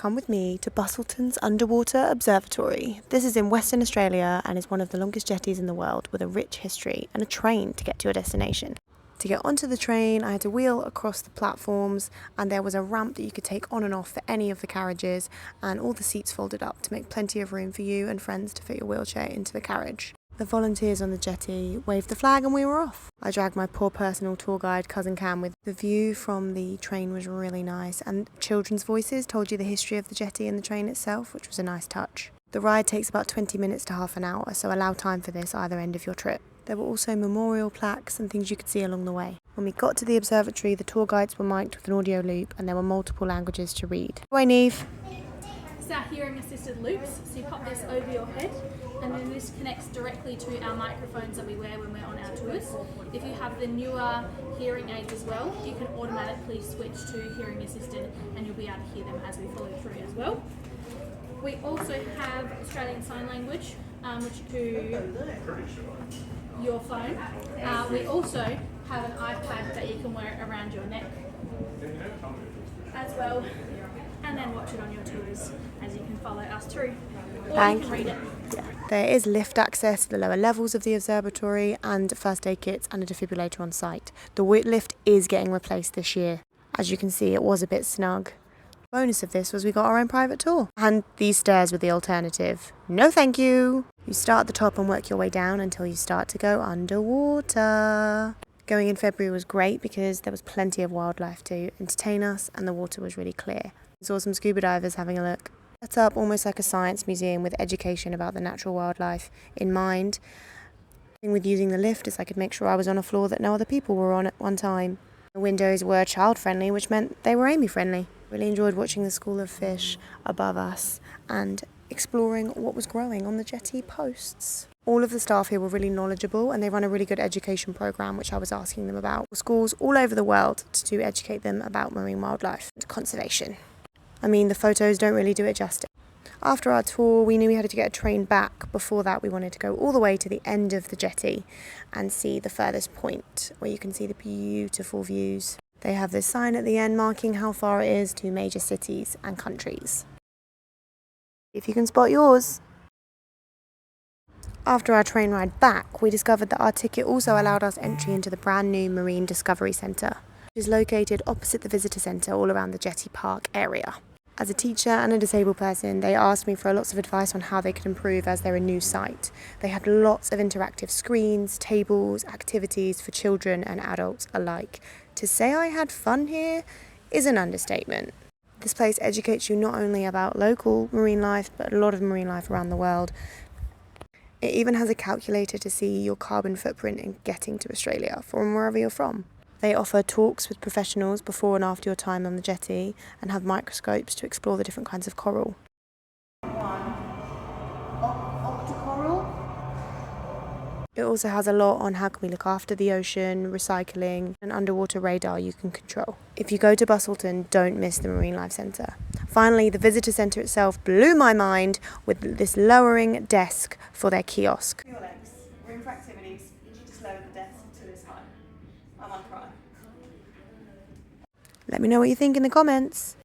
come with me to Busselton's underwater observatory. This is in Western Australia and is one of the longest jetties in the world with a rich history and a train to get to your destination. To get onto the train, I had to wheel across the platforms, and there was a ramp that you could take on and off for any of the carriages, and all the seats folded up to make plenty of room for you and friends to fit your wheelchair into the carriage. The volunteers on the jetty waved the flag and we were off. I dragged my poor personal tour guide, Cousin Cam, with. The view from the train was really nice, and children's voices told you the history of the jetty and the train itself, which was a nice touch. The ride takes about 20 minutes to half an hour, so allow time for this either end of your trip. There were also memorial plaques and things you could see along the way. When we got to the observatory, the tour guides were mic'd with an audio loop and there were multiple languages to read. Hi, Neve. It's our hearing assisted loops, so you pop this over your head and then this connects directly to our microphones that we wear when we're on our tours. If you have the newer hearing aids as well, you can automatically switch to hearing assisted and you'll be able to hear them as we follow through as well. We also have Australian Sign Language, which you do your phone. We also have an iPad that you can wear around your neck as well, and then watch it on your tours as you can follow us through, or you can read it. Yeah. There is lift access to the lower levels of the observatory and first aid kits and a defibrillator on site. The lift is getting replaced this year. As you can see, it was a bit snug. Bonus of this was we got our own private tour, and these stairs were the alternative. No thank you. You start at the top and work your way down until you start to go underwater. Going in February was great because there was plenty of wildlife to entertain us and the water was really clear. We saw some scuba divers having a look. Set up almost like a science museum with education about the natural wildlife in mind. The thing with using the lift is I could make sure I was on a floor that no other people were on at one time. The windows were child friendly, which meant they were Amy friendly. Really enjoyed watching the school of fish above us and exploring what was growing on the jetty posts. All of the staff here were really knowledgeable and they run a really good education programme, which I was asking them about. Schools all over the world to educate them about marine wildlife and conservation. I mean, the photos don't really do it justice. After our tour, we knew we had to get a train back. Before that, we wanted to go all the way to the end of the jetty and see the furthest point where you can see the beautiful views. They have this sign at the end marking how far it is to major cities and countries. If you can spot yours. After our train ride back, we discovered that our ticket also allowed us entry into the brand new Marine Discovery Centre, which is located opposite the visitor centre all around the jetty park area. As a teacher and a disabled person, they asked me for lots of advice on how they could improve as they're a new site. They had lots of interactive screens, tables, activities for children and adults alike. To say I had fun here is an understatement. This place educates you not only about local marine life, but a lot of marine life around the world. It even has a calculator to see your carbon footprint in getting to Australia from wherever you're from. They offer talks with professionals before and after your time on the jetty and have microscopes to explore the different kinds of coral. It also has a lot on how can we look after the ocean, recycling, and underwater radar you can control. If you go to Busselton, don't miss the Marine Life Centre. Finally, the visitor centre itself blew my mind with this lowering desk for their kiosk. Your legs, room for activities, you just lower the desk to this height. I want to cry. Let me know what you think in the comments.